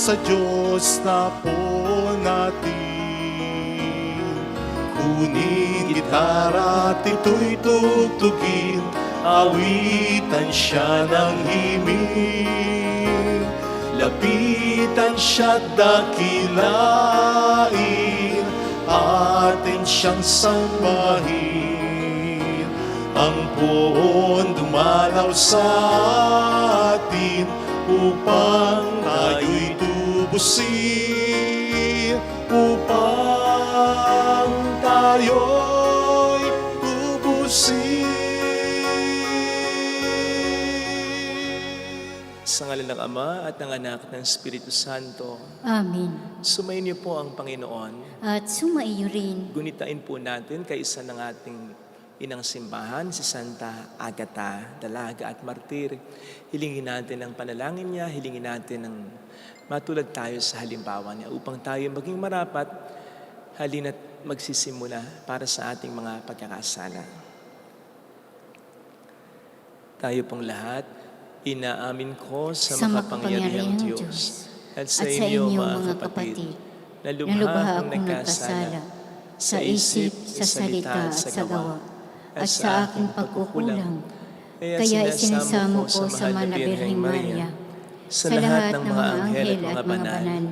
sa Diyos na po natin. Kunin gitara at ito'y tugtugin, awitan siya ng himig. Lapitan siya't dakilain, atin siyang sambahin. Ang poon dumalaw sa atin upang tayo'y tubusin, upang tayo'y tubusin. Sa ngalan ng Ama at ng Anak at ng Espiritu Santo. Amen. Sumayin niyo po ang Panginoon. At sumaiyo rin. Gunitain po natin kaisa ng ating inang simbahan, si Santa Agata, Dalaga at Martir. Hilingin natin ang panalangin niya, hilingin natin ang matulad tayo sa halimbawa niya upang tayo maging marapat, halina't magsisimula para sa ating mga pagkakasala. Tayo pong lahat, inaamin ko sa makapangyarihang Diyos at sa inyo mga kapatid, na lubha akong nagkasala sa isip, sa salita at sa gawa, at sa aking pagkukulang. Kaya isinasamo ko sa Mahal na Birheng Maria, sa lahat ng mga anghel at mga banal,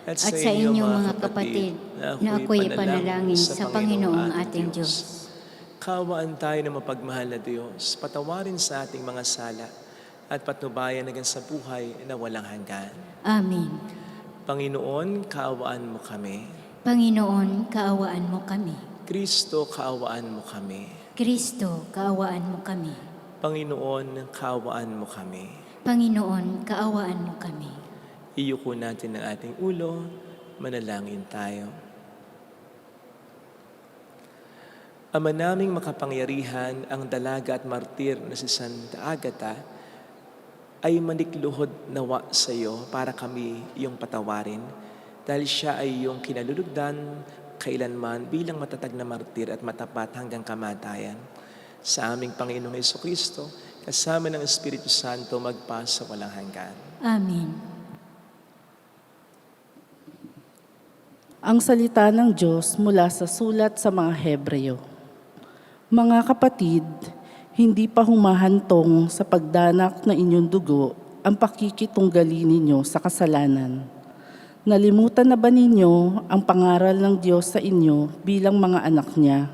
at sa inyong mga kapatid, na ako'y panalangin sa Panginoong ating Diyos. Kaawaan tayo ng mapagmahal na Diyos, patawarin sa ating mga sala, at patnubayan hanggang sa buhay na walang hanggan. Amen. Panginoon, kaawaan mo kami. Panginoon, kaawaan mo kami. Kristo, kaawaan mo kami. Kristo, kaawaan mo kami. Panginoon, kaawaan mo kami. Panginoon, kaawaan mo kami. Iyuko natin ang ating ulo, manalangin tayo. Ama naming makapangyarihan, ang dalaga at martir na si Santa Agata, ay manikluhod nawa sa iyo para kami iyong patawarin dahil siya ay iyong kinalulugdan kailanman bilang matatag na martir at matapat hanggang kamatayan. Sa aming Panginoong Jesucristo, kasama ng Espiritu Santo magpa sa walang hanggan. Amen. Ang salita ng Diyos mula sa sulat sa mga Hebreo. Mga kapatid, hindi pa humahantong sa pagdanak na inyong dugo ang pakikitunggali ninyo sa kasalanan. Nalimutan na ba ninyo ang pangaral ng Diyos sa inyo bilang mga anak niya?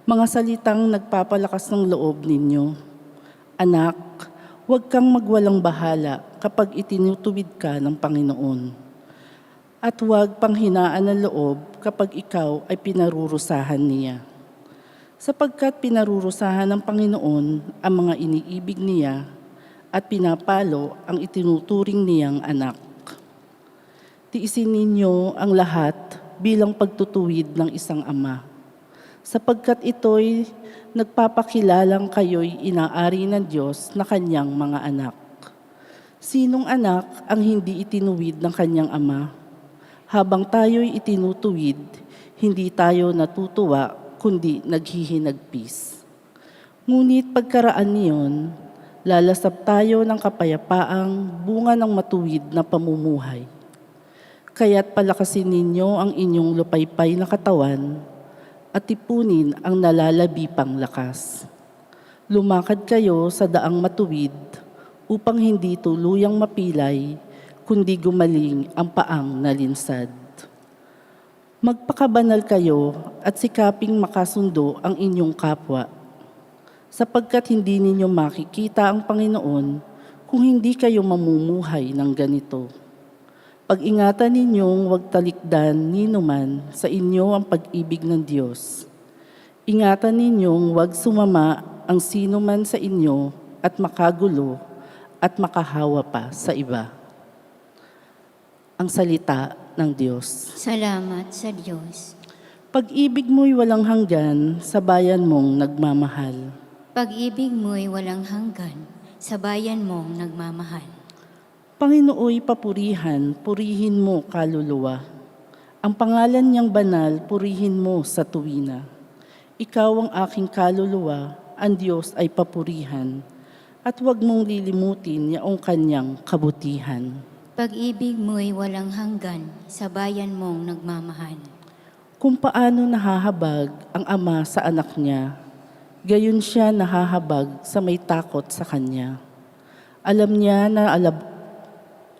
Mga salitang nagpapalakas ng loob ninyo. Anak, huwag kang magwalang bahala kapag itinutuwid ka ng Panginoon. At huwag panghinaan ng loob kapag ikaw ay pinarurusahan niya. Sapagkat pinarurusahan ng Panginoon ang mga iniibig niya at pinapalo ang itinuturing niyang anak. Tiisin ninyo ang lahat bilang pagtutuwid ng isang ama, sapagkat ito'y nagpapakilalang kayo'y inaari ng Diyos na kanyang mga anak. Sinong anak ang hindi itinuwid ng kanyang ama? Habang tayo'y itinutuwid, hindi tayo natutuwa kundi naghihinagpis. Ngunit pagkaraan niyon, lalasap tayo ng kapayapaang bunga ng matuwid na pamumuhay. Kaya't palakasin ninyo ang inyong lupaypay na katawan at tipunin ang nalalabipang lakas. Lumakad kayo sa daang matuwid upang hindi tuluyang mapilay, kundi gumaling ang paang nalinsad. Magpakabanal kayo at sikaping makasundo ang inyong kapwa, sapagkat hindi ninyo makikita ang Panginoon kung hindi kayo mamumuhay ng ganito. Pag-ingatan ninyong huwag talikdan ninuman sa inyo ang pag-ibig ng Diyos. Ingatan ninyong huwag sumama ang sino man sa inyo at makagulo at makahawa pa sa iba. Ang salita ng Diyos. Salamat sa Diyos. Pag-ibig mo'y walang hanggan sa bayan mong nagmamahal. Pag-ibig mo'y walang hanggan sa bayan mong nagmamahal. Panginooy papurihan, purihin mo kaluluwa. Ang pangalan niyang banal, purihin mo sa tuwina. Ikaw ang aking kaluluwa, ang Diyos ay papurihan, at huwag mong lilimutin yaong kanyang kabutihan. Pag-ibig mo'y walang hanggan sa bayan mong nagmamahal. Kung paano nahahabag ang ama sa anak niya, gayon siya nahahabag sa may takot sa kanya. Alam niya na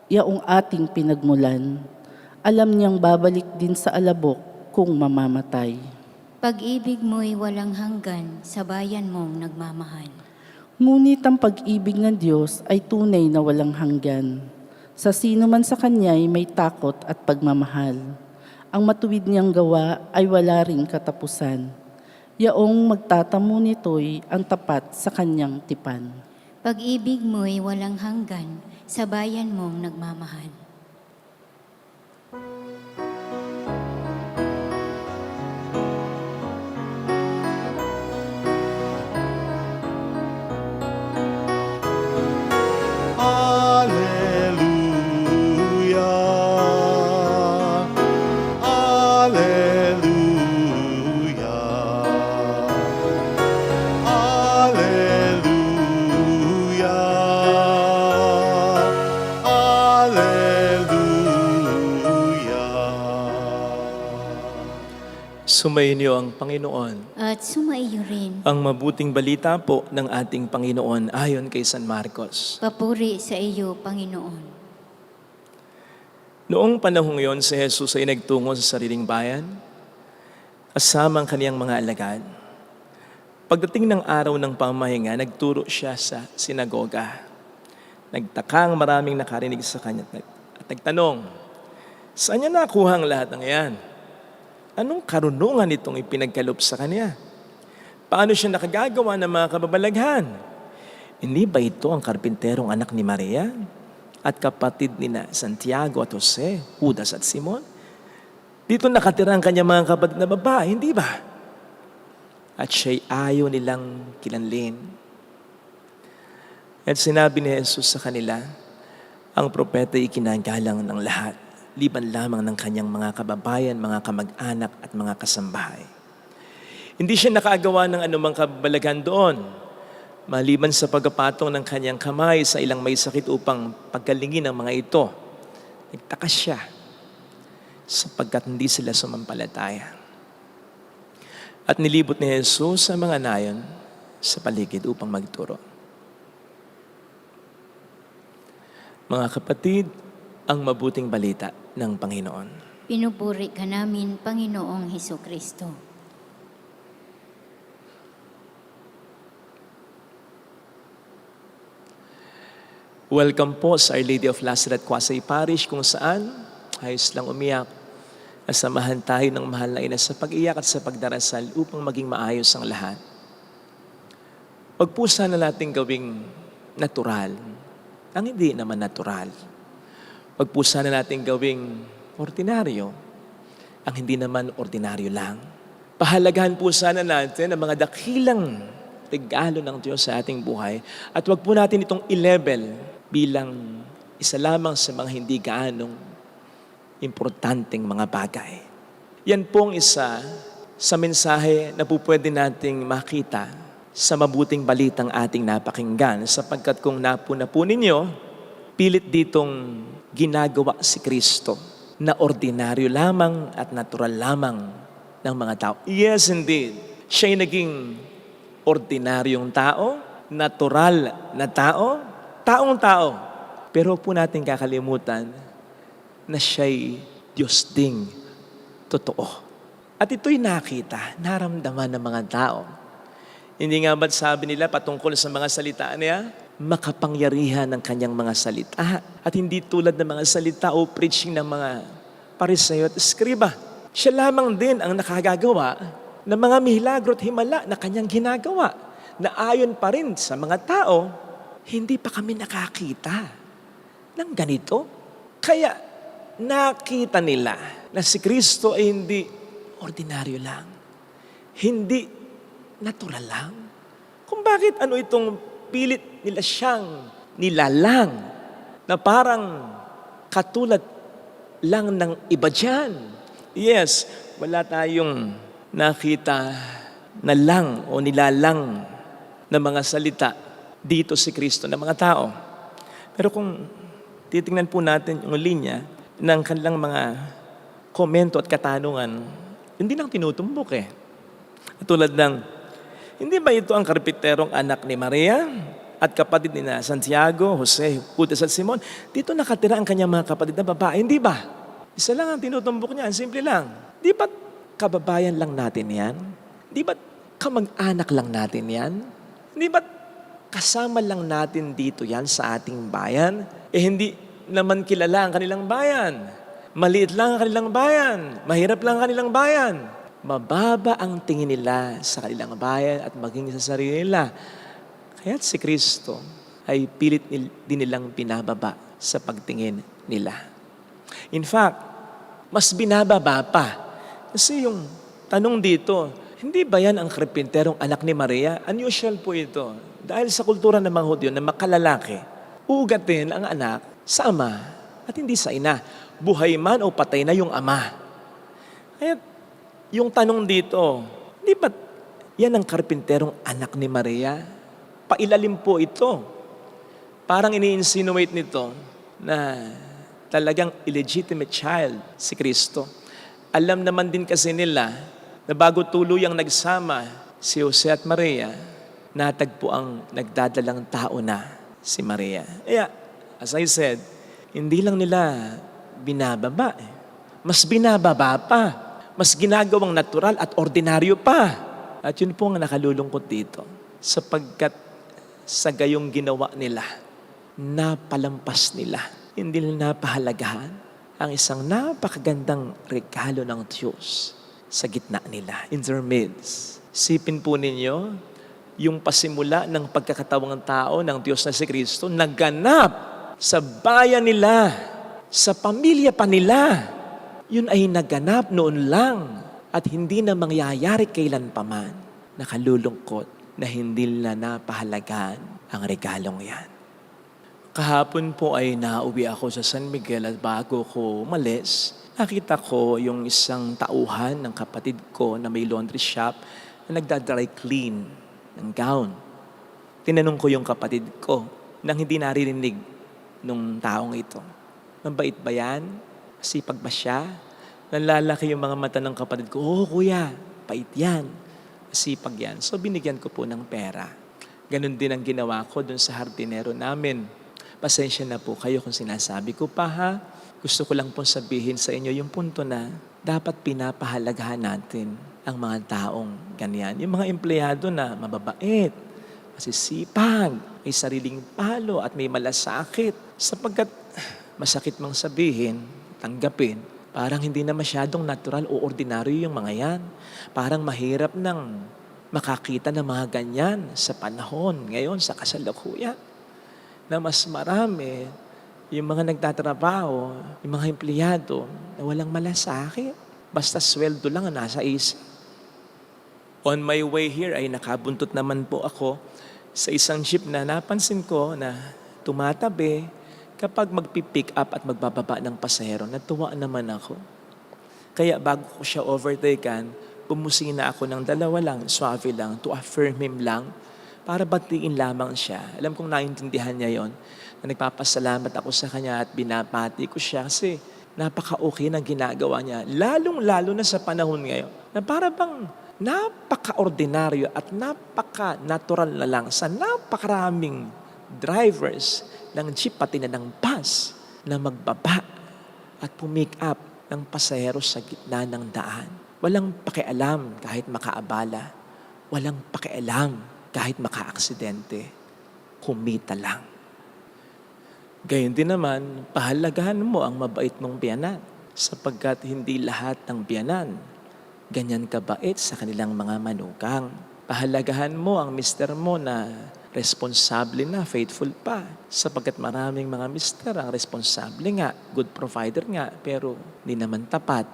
yaong ating pinagmulan. Alam niyang babalik din sa alabok kung mamamatay. Pag-ibig mo'y walang hanggan sa bayan mong nagmamahal. Ngunit ang pag-ibig ng Diyos ay tunay na walang hanggan. Sa sino man sa Kanya'y may takot at pagmamahal. Ang matuwid niyang gawa ay wala ring katapusan. Yaong magtatamo nito'y ang tapat sa Kanyang tipan. Pag-ibig mo'y walang hanggan sa bayan mong nagmamahal. Alleluia. Alleluia. Alleluia. Alleluia. Sumainyo ang Panginoon. At sumaiyo rin. Ang mabuting balita po ng ating Panginoon ayon kay San Marcos. Papuri sa iyo, Panginoon. Noong panahong yon, si Jesus ay nagtungo sa sariling bayan, kasama ang kaniyang mga alagad. Pagdating ng araw ng pamahinga, nagturo siya sa sinagoga. Nagtaka ang maraming nakarinig sa kanya at nagtanong, saan niya nakuha ang lahat ng yan? Anong karunungan itong ipinagkaloob sa kanya? Paano siya nakagagawa ng mga kababalaghan? Hindi ba ito ang karpinterong anak ni Maria? At kapatid ni Santiago at Jose, Judas at Simon? Dito nakatira ang kanyang mga kapatid na babae, hindi ba? At siya'y ayaw nilang kilanlin. At sinabi ni Jesus sa kanila, ang propeta ay ikinagalang ng lahat, liban lamang ng kanyang mga kababayan, mga kamag-anak at mga kasambahay. Hindi siya nakagawa ng anumang kababalaghan doon, maliban sa pagpatong ng kanyang kamay sa ilang may sakit upang pagkalingin ang mga ito. Nagtaka siya sapagkat hindi sila sumampalataya. At nilibot ni Jesus ang mga nayon sa paligid upang magturo. Mga kapatid, ang mabuting balita ng Panginoon. Pinupuri ka namin, Panginoong Hesukristo. Welcome po sa Our Lady of Lazaret, Quasay Parish, kung saan ayos lang umiyak. Nasamahan tayo ng mahal na ina sa pag-iyak at sa pagdarasal upang maging maayos ang lahat. Huwag po sana natin gawing natural, ang hindi naman natural. Huwag po sana natin gawing ordinaryo, ang hindi naman ordinaryo lang. Pahalagahan po sana natin ang mga dakilang regalo ng Diyos sa ating buhay at huwag po natin itong i-level bilang isa lamang sa mga hindi gaanong importanteng mga bagay. Yan pong isa sa mensahe na po pwede nating makita sa mabuting balitang ating napakinggan sapagkat kung napuna po ninyo, pilit ditong ginagawa si Kristo na ordinaryo lamang at natural lamang ng mga tao. Yes, indeed. Siya'y naging ordinaryong tao, natural na tao, taong-tao. Pero po natin kakalimutan na siya'y Diyos ding totoo. At ito'y nakita, naramdaman ng mga tao. Hindi nga ba't sabi nila patungkol sa mga salita niya? Makapangyarihan ng kanyang mga salita. At hindi tulad ng mga salita o preaching ng mga Pariseo at Eskriba. Siya lamang din ang nakagagawa ng mga milagro at himala na kanyang ginagawa na ayon pa rin sa mga tao, hindi pa kami nakakita ng ganito. Kaya nakita nila na si Kristo ay hindi ordinaryo lang. Hindi natural lang. Kung bakit ano itong pilit nila siyang nilalang na parang katulad lang ng iba dyan. Yes, wala tayong nakita na lang o nilalang na mga salita dito si Kristo ng mga tao. Pero kung titingnan po natin yung linya ng kanilang mga komento at katanungan, hindi lang tinutumbok eh. Tulad ng, hindi ba ito ang karpinterong anak ni Maria at kapatid ni na Santiago, Jose, Judas at Simon? Dito nakatira ang kanyang mga kapatid na babae, hindi ba? Isa lang ang tinutumbok niya, simple lang. Di ba kababayan lang natin yan? Di ba kamag-anak lang natin yan? Di ba kasama lang natin dito yan sa ating bayan? Hindi naman kilala ang kanilang bayan. Maliit lang ang kanilang bayan. Mahirap lang ang kanilang bayan. Mababa ang tingin nila sa kanilang bayan at maging sa sarili nila. Kaya't si Kristo ay pilit din nilang binababa sa pagtingin nila. In fact, mas binababa pa. Kasi yung tanong dito, hindi ba yan ang karpinterong anak ni Maria? Unusual po ito. Dahil sa kultura ng mga Hudyo na makalalaki, uugatin ang anak sa ama at hindi sa ina. Buhay man o patay na yung ama. Kaya yung tanong dito, di ba yan ang karpinterong anak ni Maria? Pailalim po ito. Parang ini-insinuate nito na talagang illegitimate child si Kristo. Alam naman din kasi nila na bago tuluyang nagsama si Jose at Maria, natagpo ang nagdadalang tao na si Maria. Kaya, as I said, hindi lang nila binababa. Mas binababa pa. Mas ginagawang natural at ordinaryo pa. At yun po ang nakalulungkot dito. Sapagkat sa gayong ginawa nila, napalampas nila. Hindi nila napahalagahan ang isang napakagandang regalo ng Diyos sa gitna nila, in their midst. Sipin po ninyo, yung pasimula ng pagkakatawang tao ng Diyos na si Kristo, naganap sa bayan nila, sa pamilya pa nila. Yun ay naganap noon lang at hindi na mangyayari kailanpaman. Nakalulungkot na hindi nila napahalagahan ang regalong yan. Kahapon po ay nauwi ako sa San Miguel at bago ko umalis, nakita ko yung isang tauhan ng kapatid ko na may laundry shop na nagdadry clean ng gown. Tinanong ko yung kapatid ko nang hindi naririnig nung taong ito. Mabait ba yan? Sipag ba siya? Nalalaki yung mga mata ng kapatid ko, "Oo kuya, pait yan. Sipag yan." So binigyan ko po ng pera. Ganon din ang ginawa ko dun sa hardinero namin. Pasensya na po kayo kung sinasabi ko pa ha. Gusto ko lang pong sabihin sa inyo yung punto na dapat pinapahalagahan natin ang mga taong ganyan. Yung mga empleyado na mababait, masisipag, may sariling palo at may malasakit. Sapagkat masakit mang sabihin, tanggapin, parang hindi na masyadong natural o ordinaryo yung mga yan. Parang mahirap nang makakita ng mga ganyan sa panahon ngayon, sa kasalukuyan. Na mas marami yung mga nagtatrabaho, yung mga empleyado na walang malasakit. Basta sweldo lang ang nasa isip. On my way here ay nakabuntot naman po ako sa isang jeep na napansin ko na tumatabi kapag magpipick up at magbababa ng pasahero. Natuwa naman ako. Kaya bago ko siya overtaken, bumusina ako ng dalawa lang, suave lang, to affirm him lang, para batiin lamang siya. Alam kong naintindihan niya yon. Na nagpapasalamat ako sa kanya at binapati ko siya kasi napaka-okay ng ginagawa niya. Lalong-lalo na sa panahon ngayon na para bang napaka-ordinaryo at napaka-natural na lang sa napakaraming drivers ng jeep pati na ng bus na magbaba at pumick up ng pasahero sa gitna ng daan. Walang pakialam kahit makaabala. Walang pakialam kahit maka-aksidente. Kumita lang. Gayon din naman, pahalagahan mo ang mabait mong biyanan sapagkat hindi lahat ng biyanan ganyan kabait sa kanilang mga manugang. Pahalagahan mo ang mister mo na responsable na, faithful pa. Sapagkat maraming mga mister ang responsable nga, good provider nga, pero hindi naman tapat.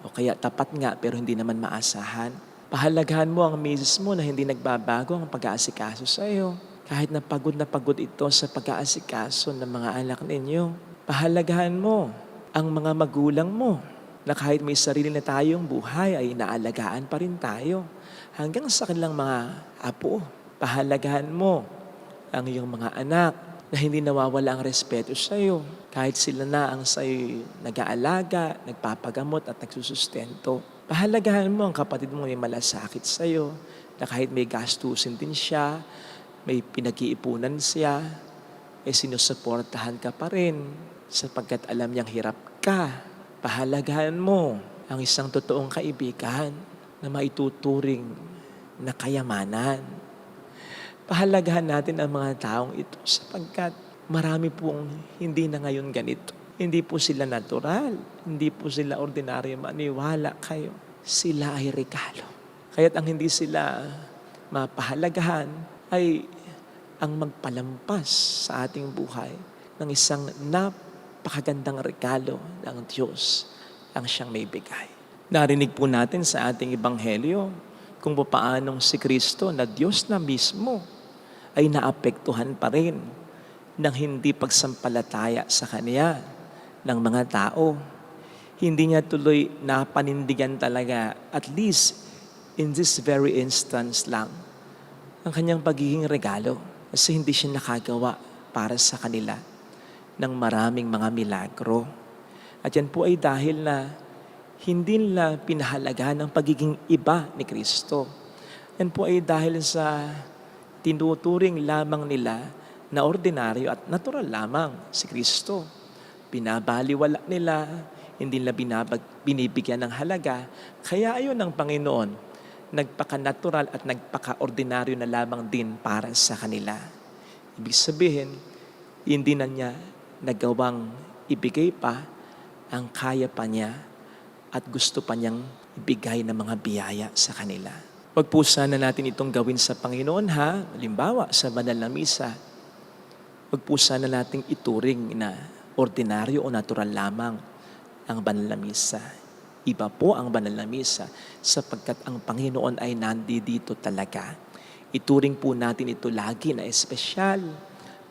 O kaya tapat nga, pero hindi naman maasahan. Pahalagahan mo ang misis mo na hindi nagbabago ang pag-aasikaso sa iyo. Kahit na pagod ito sa pag-aasikaso ng mga anak ninyo. Pahalagahan mo ang mga magulang mo na kahit may sarili na tayong buhay ay inaalagaan pa rin tayo. Hanggang sa kanilang mga apo. Pahalagahan mo ang iyong mga anak na hindi nawawala ang respeto sa iyo. Kahit sila na ang sa iyo nag-aalaga, nagpapagamot at nagsusustento. Pahalagahan mo ang kapatid mo may malasakit sa iyo, na kahit may gastusin din siya, may pinag-iipunan siya, sinusuportahan ka pa rin sapagkat alam niyang hirap ka. Pahalagahan mo ang isang totoong kaibigan na maituturing na kayamanan. Pahalagahan natin ang mga taong ito sapagkat marami pong hindi na ngayon ganito. Hindi po sila natural, hindi po sila ordinaryo, maniwala kayo. Sila ay regalo. Kaya't ang hindi sila mapahalagahan ay ang magpalampas sa ating buhay ng isang napakagandang regalo ng Diyos ang siyang may bigay. Narinig po natin sa ating ebanghelyo kung paanong si Kristo na Diyos na mismo ay naapektuhan pa rin ng hindi pagsampalataya sa Kanya ng mga tao. Hindi niya tuloy napanindigan talaga, at least in this very instance lang, ang Kanyang pagiging regalo. Kasi hindi siya nakagawa para sa kanila ng maraming mga milagro. At yan po ay dahil na hindi nila pinahalagahan ang pagiging iba ni Kristo. Yan po ay dahil sa tinuturing lamang nila na ordinaryo at natural lamang si Kristo. Binabaliwala nila, hindi nila binibigyan ng halaga. Kaya ayon ng Panginoon, nagpaka-natural at nagpaka-ordinaryo na lamang din para sa kanila. Ibig sabihin, hindi na niya nagawang ibigay pa ang kaya pa niya at gusto pa niyang ibigay ng mga biyaya sa kanila. Huwag po sana natin itong gawin sa Panginoon ha. Halimbawa, sa banal na misa, huwag po sana nating ituring na ordinaryo o natural lamang ang banal na misa. Iba po ang banal na misa sapagkat ang Panginoon ay nandito talaga. Ituring po natin ito lagi na espesyal.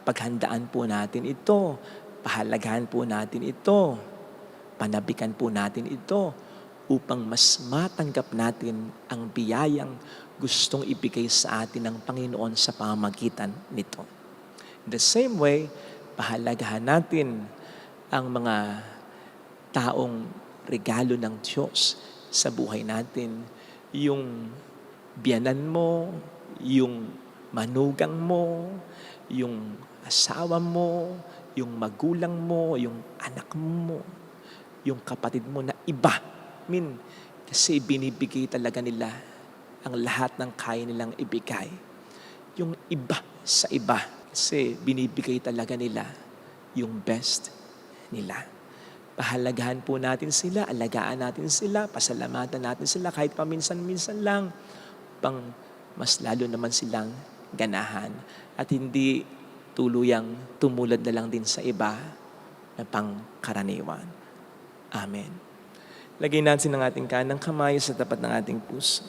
Paghandaan po natin ito. Pahalagahan po natin ito. Panabikan po natin ito upang mas matanggap natin ang biyayang gustong ibigay sa atin ng Panginoon sa pamamagitan nito. In the same way, pahalagahan natin ang mga taong regalo ng Diyos sa buhay natin. Yung biyanan mo, yung manugang mo, yung asawa mo, yung magulang mo, yung anak mo, yung kapatid mo na iba. Kasi binibigay talaga nila ang lahat ng kaya nilang ibigay. Yung iba sa iba. Kasi binibigay talaga nila yung best nila. Pahalagahan po natin sila, alagaan natin sila, pasalamatan natin sila kahit paminsan-minsan lang upang mas lalo naman silang ganahan at hindi tuluyang tumulad na lang din sa iba na pangkaraniwan. Amen. Lagay natin ang ating kanang kamay sa tapat ng ating puso.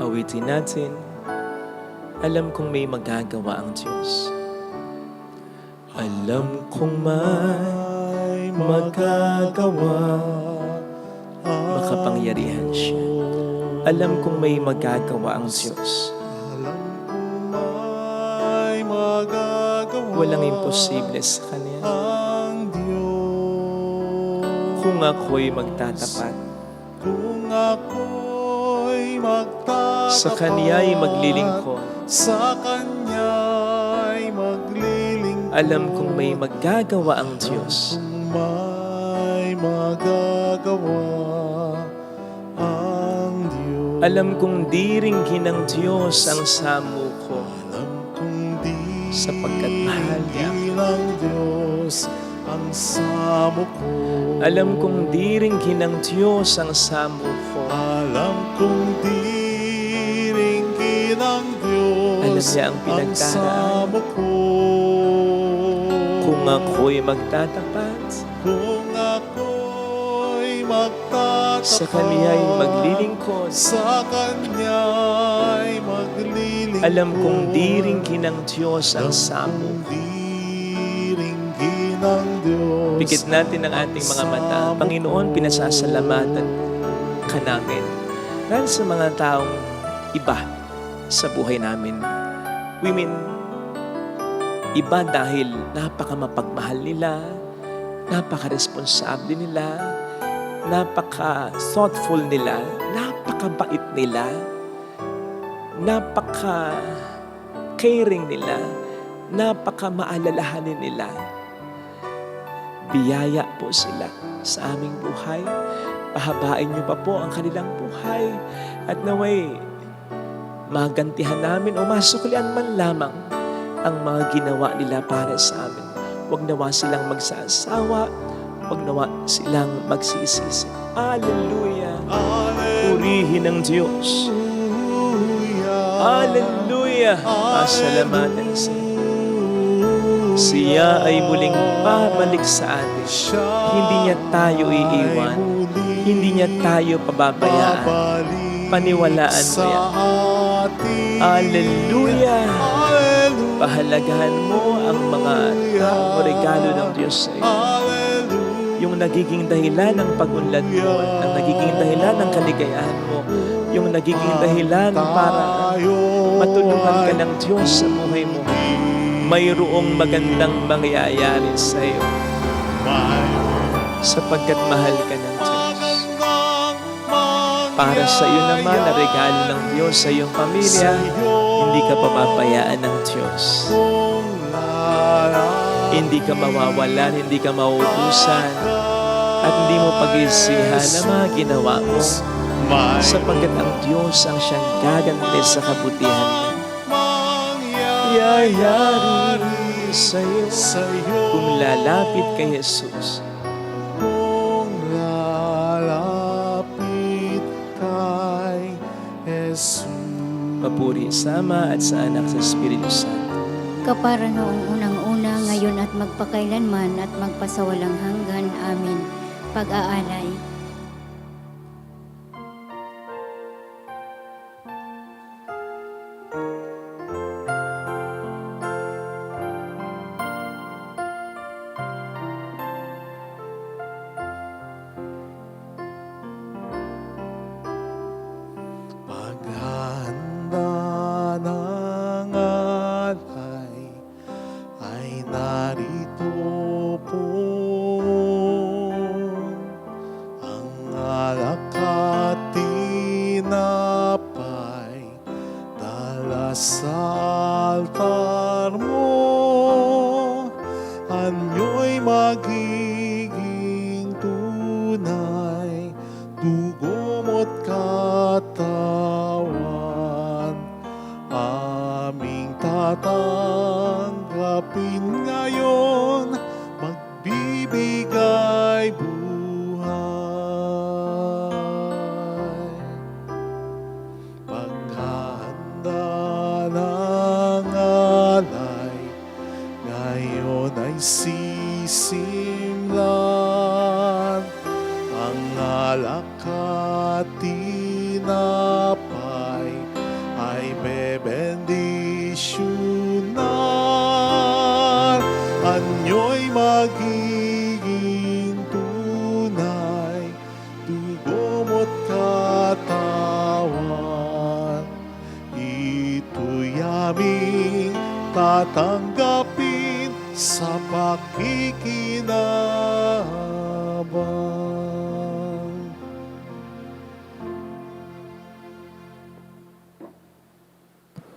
Awitin natin, alam kong may magagawa ang Diyos. Alam kong may magagawa, makapangyarihan siya. Alam kong may magagawa ang Diyos. Alam kong may magagawa Walang imposible sa Kanya. ang Diyos. Kung ako'y magtatapat, Kung ako'y magtatapat sa Kanya'y maglilingkod, sa Kanya'y maglilingkod. alam kong may magagawa ang Diyos. Kung may magagawa ang Diyos. Alam kong di ringgin ng Diyos ang samo ko, Alam kong di sapagkat mahal niya ako. ng Diyos ang samo ko. Alam kong di ringgin ng Diyos ang samo ko. Alam kong di ringgin ng Diyos Alam niya ang ang pinagdaraan. samo ko. Kung ako'y magtatapat, Kung ako'y magtatapat sa Kanya'y maglilingkod, sa Kanya'y maglilingkod. alam kong di ringgin ng Diyos ang samo ko. Di ringgin ng Diyos. Pikit natin ang ating mga mata. Panginoon, pinasasalamatan ka namin. Dahil sa mga taong iba sa buhay namin. We mean, iba dahil napaka-mapagmahal nila, napaka-responsable nila, napaka-thoughtful nila, napaka-bait nila, napaka-caring nila, napaka-maalalahanin nila. Biyaya po sila sa aming buhay. Pahabain niyo pa po ang kanilang buhay at naway magantihan namin o masuklian man lamang ang mga ginawa nila para sa amin. Huwag nawa silang magsasawa, huwag nawa silang magsisisi. Hallelujah! Purihin ang Diyos. Hallelujah! Pasalamatan sa iyo. Siya ay muling babalik sa atin. Hindi niya tayo iiwan. Hindi niya tayo pababayaan. Paniwalaan mo yan. Hallelujah! Pahalagahan mo ang mga regalo ng Diyos sa iyo. Yung nagiging dahilan ng pag-unlad mo, ang nagiging dahilan ng kaligayahan mo, yung nagiging dahilan para matulungan ka ng Diyos sa buhay mo. Mayroong magandang mangyayari sa iyo sapagkat mahal ka ng Diyos. Para sa iyo naman na regalo ng Diyos sa iyong pamilya, hindi ka papabayaan ng Diyos. Hindi ka mawawalan, hindi ka mauubusan, at hindi mo pag-isihan ang mga ginawa mo sapagkat ang Diyos ang siyang gaganti sa kabutihan mo. Yayari sa iyo kung lalapit kay Jesus. Kung lalapit kay Jesus. Papuri sa Ama at sa Anak sa Espiritu Santo. Kapara noong unang-una, ngayon at magpakailanman at magpasawalang hanggan. Amen. Pag-aalay. Paghahanda ng alay ay narito po. Ang alak at tinapay dala sa altar mo. Anyo'y magiging tunay, dugo mo't katawan, aming tatanggapin ngayon, magbibigay buhay. Paghahanda ng alay, ngayon ay sisimlan ang alak at tinapay ay bebendisyonan. Anyo'y magiging tunay, dugo mo't katawan. Ito'y aming tatanggapin sa pakikinabang.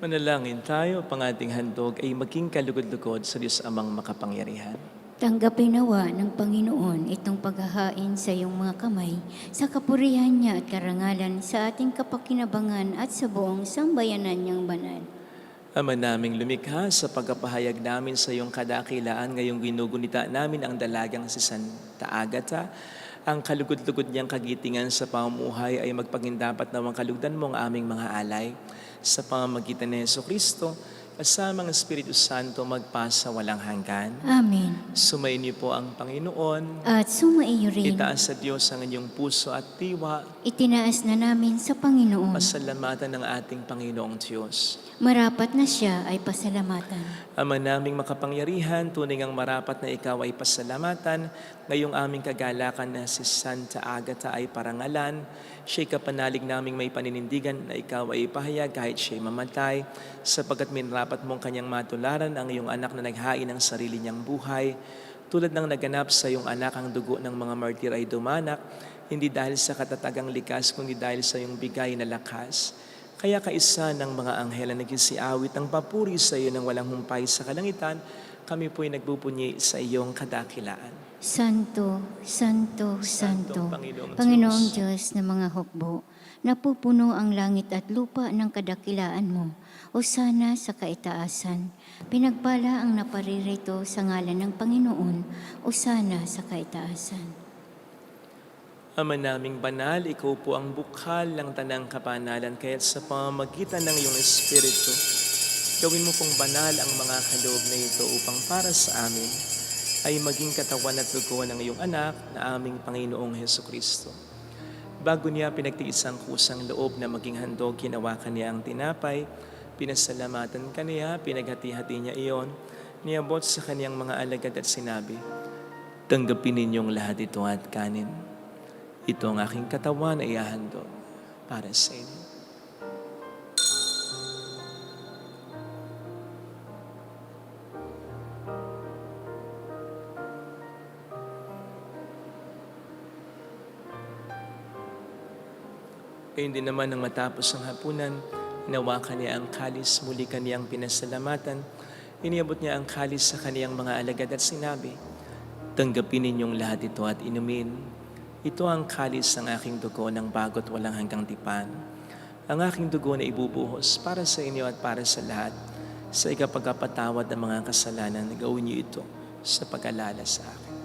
Manalangin tayo, pang ating handog ay maging kalugod-lugod sa Diyos Amang makapangyarihan. Tanggapin nawa ng Panginoon itong paghahain sa iyong mga kamay, sa kapurihan niya at karangalan sa ating kapakinabangan at sa buong sambayanan niyang banal. Ama naming lumikha, sa pagkapahayag namin sa iyong kadakilaan, ngayong ginugunita namin ang dalagang si Santa Agata, ang kalugod-lugod niyang kagitingan sa pamumuhay ay magpagindapat nawang kalugdan mo ang aming mga alay. Sa pamamagitan ni Jesucristo, kasamang Espiritu Santo magpasa walang hanggan. Amen. Sumayin niyo po ang Panginoon. At sumaiyo rin, Itaas sa Diyos ang inyong puso at diwa. itinaas na namin sa Panginoon. Pasalamatan ng ating Panginoong Diyos. Marapat na siya ay pasalamatan. Ama naming makapangyarihan, tunay ngang marapat na ikaw ay pasalamatan. Ngayong aming kagalakan na si Santa Agata ay parangalan. Siya'y kapanalig naming may paninindigan na ikaw ay ipahayag kahit siya'y mamatay, sapagkat minrapat mong kanyang matularan ang iyong anak na naghain ng sarili niyang buhay. Tulad ng naganap sa iyong anak, ang dugo ng mga martir ay dumanak, hindi dahil sa katatagang likas, kundi dahil sa iyong bigay na lakas. Kaya kaisa ng mga anghel na nagsisiawit ang papuri sa iyo ng walang humpay sa kalangitan, kami po'y nagpupunyi sa iyong kadakilaan. Santo, Santo, Santo, Panginoong Panginoong Diyos ng mga hukbo, napupuno ang langit at lupa ng kadakilaan mo. Hosana sa kaitaasan. Pinagpala ang naparirito sa ngalan ng Panginoon. Hosana sa kaitaasan. Ama naming banal, ikaw po ang bukal ng tanang kapanalan, kaya't sa pamamagitan ng iyong Espiritu, gawin mo pong banal ang mga kaloob na ito upang para sa amin ay maging katawan at dugo ng iyong anak na aming Panginoong Hesukristo. Bago niya pinagtiis ang kusang loob na maging handog, hinawakan niya ang tinapay, pinasalamatan kaniya, pinaghati-hati niya iyon, niabot sa kaniyang mga alagad at sinabi, "Tanggapin ninyong lahat ito at kanin. Ito ang aking katawan na ihahandog para sa inyo." Gayun din naman nang matapos ang hapunan, hinawakan niya ang kalis, muli kaniyang pinasalamatan, iniabot niya ang kalis sa kaniyang mga alagad at sinabi, "Tanggapin ninyong lahat ito at inumin. Ito ang kalis ng aking dugo ng bago't walang hanggang tipan. Ang aking dugo na ibubuhos para sa inyo at para sa lahat, sa ikapagpapatawad ng mga kasalanan, gawin niyo ito sa pag-alala sa akin."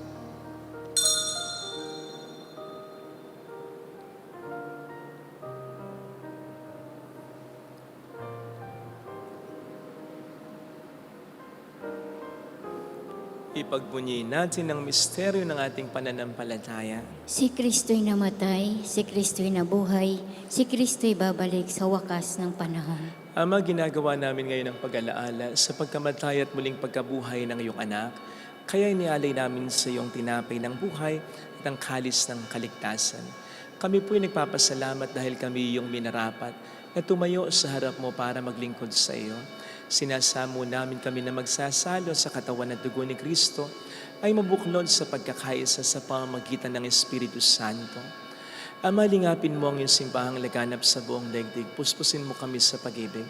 Ipagbunyi natin ang misteryo ng ating pananampalataya. Si Kristo'y namatay, si Kristo'y nabuhay, si Kristo'y babalik sa wakas ng panahon. Ama, ginagawa namin ngayon ang pag-alaala sa pagkamatay at muling pagkabuhay ng iyong anak. Kaya inialay namin sa iyong tinapay ng buhay at ang kalis ng kaligtasan. Kami po'y nagpapasalamat dahil kami iyong minarapat na tumayo sa harap mo para maglingkod sa iyo. Sinasamo namin kami na magsasalo sa katawan at dugo ni Kristo ay mabuklod sa pagkakaisa sa pamamagitan ng Espiritu Santo. Ama, lingapin mo ang iyong simbahang laganap sa buong daigdig. Puspusin mo kami sa pag-ibig.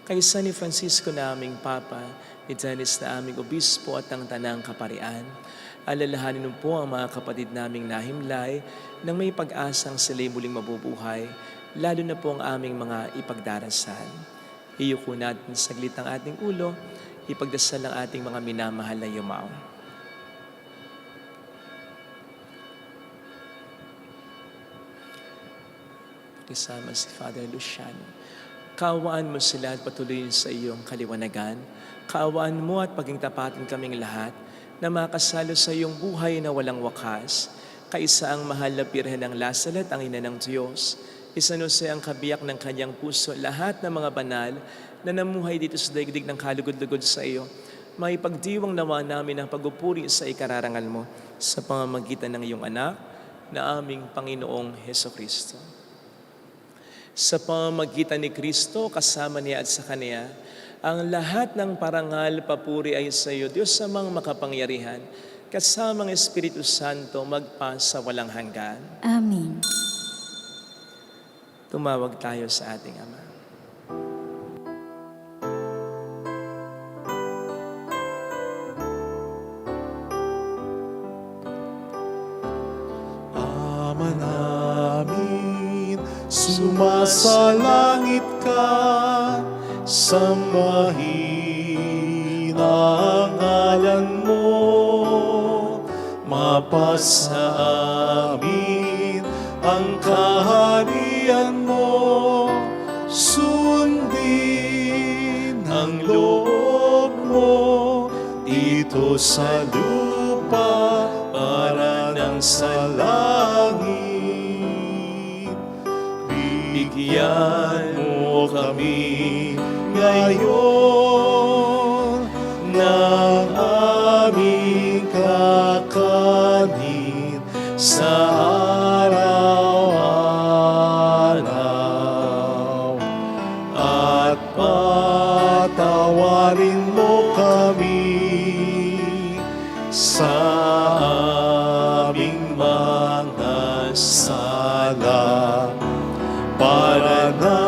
Kaysa ni Francisco na aming Papa, ni Dennis na aming Obispo at ang Tanang Kaparian, alalahanin mo po ang mga kapatid naming nahimlay nang may pag-asang sila'y muling mabubuhay, lalo na po ang aming mga ipagdarasal. Iyuko natin saglit ang ating ulo, ipagdasal ang ating mga minamahal na yumao. Kasama si Father Luciano. Kaawaan mo sila at patuloyin sa iyong kaliwanagan. Kaawaan mo at paging tapatin kaming lahat na makasalo sa iyong buhay na walang wakas. Kaisa ang mahal na Birhen ng Lasalet, ang ina ng Diyos. Isanusay ang kabiyak ng kanyang puso, lahat ng mga banal na namuhay dito sa daigdig ng kalugod-lugod sa iyo. Maipagdiwang nawa namin ang pagupuri sa ikararangal mo sa pamamagitan ng iyong anak na aming Panginoong Hesukristo. Sa pamamagitan ni Kristo, kasama niya at sa Kanya, ang lahat ng parangal, papuri ay sa iyo, Diyos amang makapangyarihan, kasamang Espiritu Santo, magpa sa walang hanggan. Amen. Tumawag tayo sa ating Ama. Ama namin, sumasalangit ka, sambahin ang ngalan mo, mapasa amin ang kaharian mo, sundin ang loob dito sa lupa para nang sa langit. Bigyan mo kami ngayon ng aming kakanin sa araw-araw, at patawarin mo kami sa aming mga sala, para na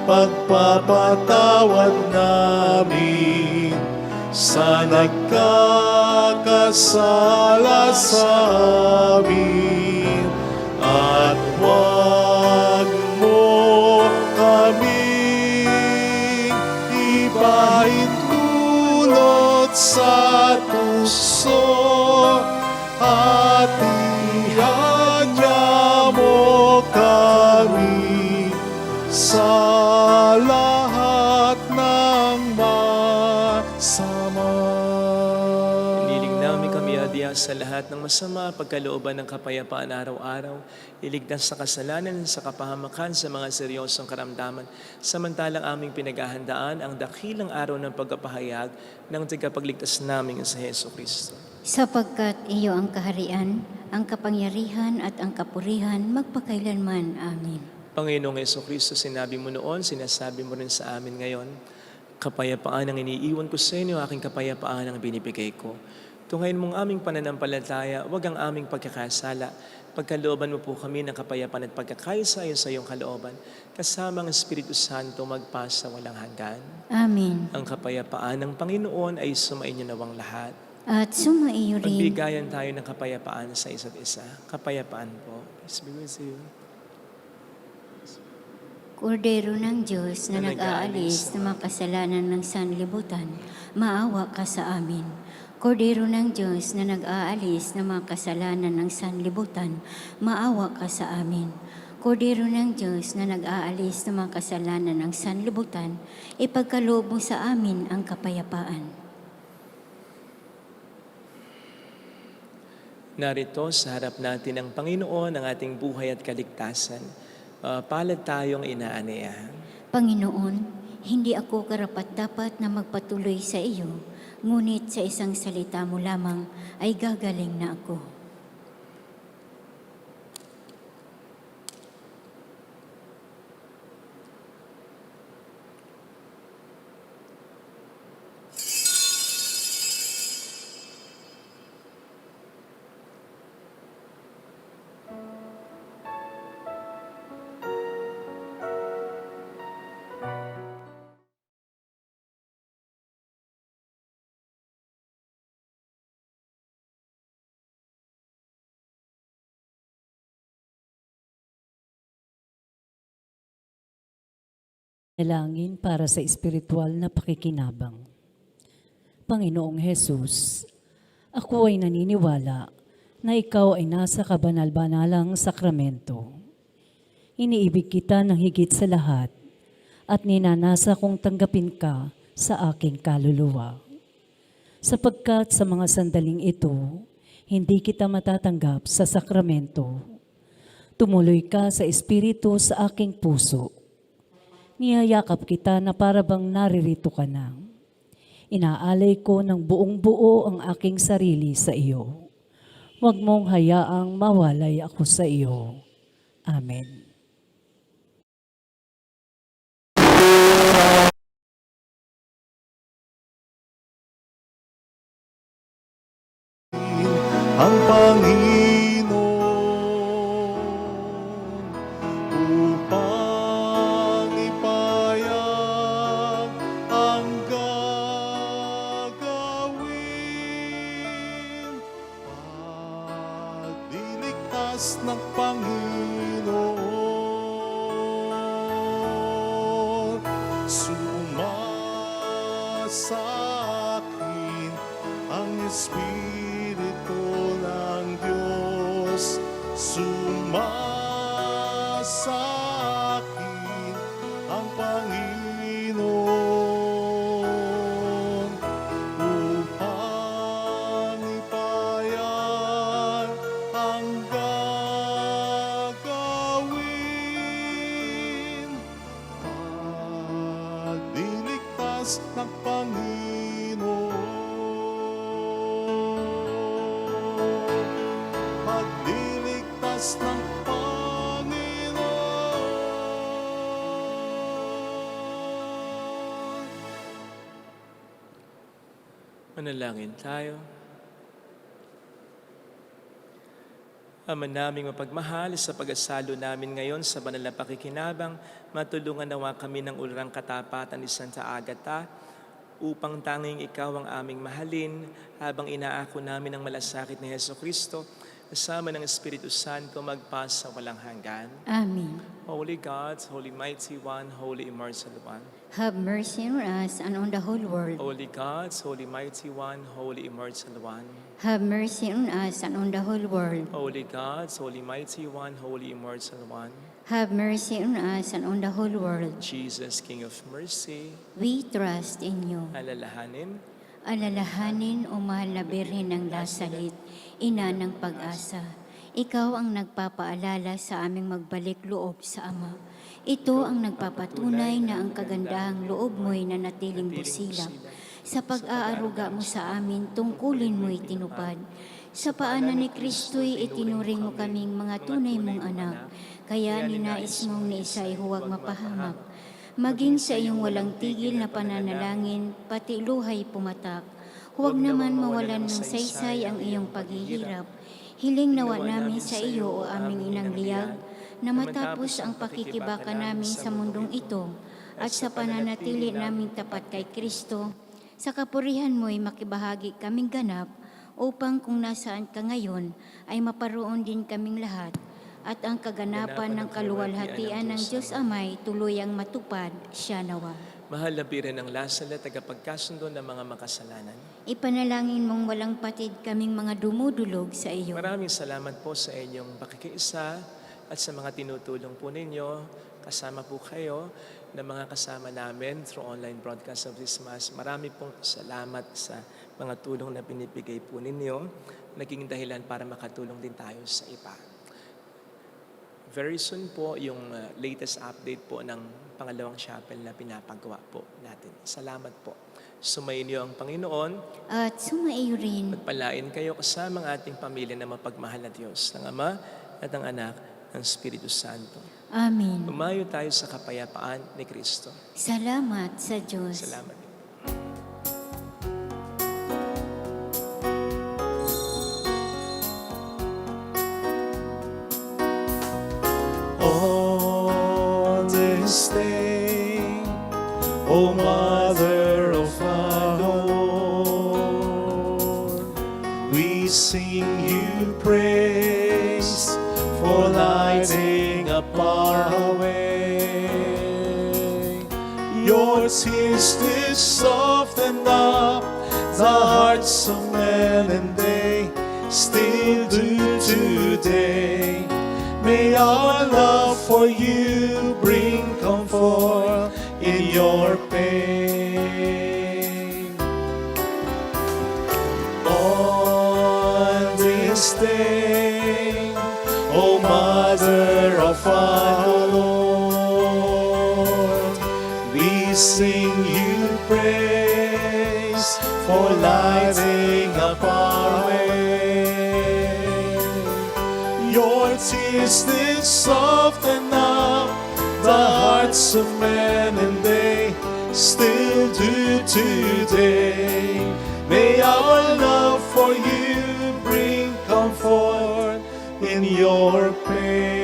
pagpapatawad namin sa nagkakasala sa amin. At huwag mo kaming ipahintulot sa tuso, at ihadya mo kami sa lahat ng masama. Iniling namin kami adya sa lahat ng masama, pagkalooban ng kapayapaan araw-araw, iligtas sa kasalanan, sa kapahamakan, sa mga seryosong karamdaman, samantalang aming pinaghahandaan ang dakilang araw ng pagpapahayag ng tagapagligtas namin sa Heso Kristo. Sapagkat iyo ang kaharian, ang kapangyarihan at ang kapurihan magpakailanman. Amen. Panginoong Heso Kristo, sinabi mo noon, sinasabi mo rin sa amin ngayon, kapayapaan ang iniiwan ko sa inyo, aking kapayapaan ang binibigay ko. Tungayin mong aming pananampalataya, wag ang aming pagkakasala. Pagkalooban mo po kami ng kapayapaan at pagkakaisa ayon sa iyong kalooban, kasama ang Espiritu Santo magpasa walang hanggan. Amen. Ang kapayapaan ng Panginoon ay sumainyo nawang lahat. At sumaiyo rin. Magbigayan tayo ng kapayapaan sa isa't isa. Kapayapaan po. Peace be with you. Kordero ng Diyos na nag-aalis ng mga kasalanan ng sanlibutan, maawa ka sa amin. Kordero ng Diyos na nag-aalis ng mga kasalanan ng sanlibutan, maawa ka sa amin. Kordero ng Diyos na nag-aalis ng mga kasalanan ng sanlibutan, ipagkaloob mo sa amin ang kapayapaan. Narito sa harap natin ang Panginoon, ang ating buhay at kaligtasan. Palad tayong inaaniyahan. Panginoon, hindi ako karapat-dapat na magpatuloy sa iyo, ngunit sa isang salita mo lamang ay gagaling na ako. Dalangin para sa espiritual na pakikinabang. Panginoong Hesus, ako ay naniniwala na ikaw ay nasa kabanal-banalang sakramento. Iniibig kita ng higit sa lahat at ninanasa kong tanggapin ka sa aking kaluluwa. Sapagkat sa mga sandaling ito, hindi kita matatanggap sa sakramento. Tumuloy ka sa espiritu sa aking puso. Niyayakap kita na para bang naririto ka na. Inaalay ko ng buong buo ang aking sarili sa iyo. Huwag mong hayaang mawalay ako sa iyo. Amen. Ang Panginoon upang ipayag ang gagawin. Pagliligtas ng Panginoon, sumasa akin ang Espiritu ng Diyos, sumasa akin ang Panginoon upang Pagliligtas ng Panginoon. Pagliligtas ng Panginoon. Manalangin tayo. Ama naming mapagmahal, sa pag-asalo namin ngayon sa banal na pakikinabang, matulungan nawa kami ng ulrang katapatan ni Santa Agata upang tanging ikaw ang aming mahalin habang inaako namin ang malasakit ni Jesucristo kasama ng Espiritu Santo magpas sa walang hanggan. Amen. Holy God, Holy Mighty One, Holy Immortal One. Have mercy on us and on the whole world. Holy God, Holy Mighty One, Holy Immortal One. Have mercy on us and on the whole world. Holy God, Holy Mighty One, Holy Immortal One. Have mercy on us and on the whole world. Jesus, King of Mercy, We trust in you. alalahanin, Alalahanin, o mahal na Birhen ng Lasalit, ina ng pag-asa. Ikaw ang nagpapaalala sa aming magbalik loob sa Ama. Ito ang nagpapatunay na ang kagandahang loob mo'y nanatiling busilak. Sa pag-aaruga mo sa amin, tungkulin mo'y tinupad. Sa paanan ni Kristo'y itinuring mo kaming mga tunay mong anak. Kaya ninais mong ni Isa'y huwag mapahamak. Maging sa iyong walang tigil na pananalangin, pati luhay pumatak. Huwag naman mawalan ng saysay ang iyong paghihirap. Hiling nawa namin sa iyo, o aming inang liyag, na matapos ang pakikibaka namin sa mundong ito at sa pananatili naming tapat kay Kristo, sa kapurihan mo'y makibahagi kaming ganap upang kung nasaan ka ngayon ay maparoon din kaming lahat at ang kaganapan ng kaluwalhatian ng Diyos Amay tuluyang matupad siya nawa. mahal na Birhen ng Lasalet, tagapagkasundo ng mga makasalanan. Ipanalangin mong walang patid kaming mga dumudulog sa iyo. Maraming salamat po sa inyong pakikiisa at sa mga tinutulong po ninyo. Kasama po kayo ng mga kasama namin through online broadcast of this Mass. Marami pong salamat sa mga tulong na binibigay po ninyo. Naging dahilan para makatulong din tayo sa iba. Very soon po yung latest update po ng pangalawang chapel na pinapagawa po natin. Salamat po. Sumayin niyo ang Panginoon. At sumaiyo rin. Pagpalain kayo kasama ang ating pamilya na mapagmahal na Diyos, ng Ama at ng Anak, ng Espiritu Santo. Amen. Umayo tayo sa kapayapaan ni Kristo. Salamat sa Diyos. Salamat. On this day, O Mother of our Lord, we sing you praise for lighting up our way. Your tears did soften up the hearts of men, and they still do today. May our love for you bring comfort in your pain. On this day, O Mother of our Lord, we sing you praise for lighting up our way. Your tears did soften up the hearts of men, and they still do today. May our love for you bring comfort in your pain.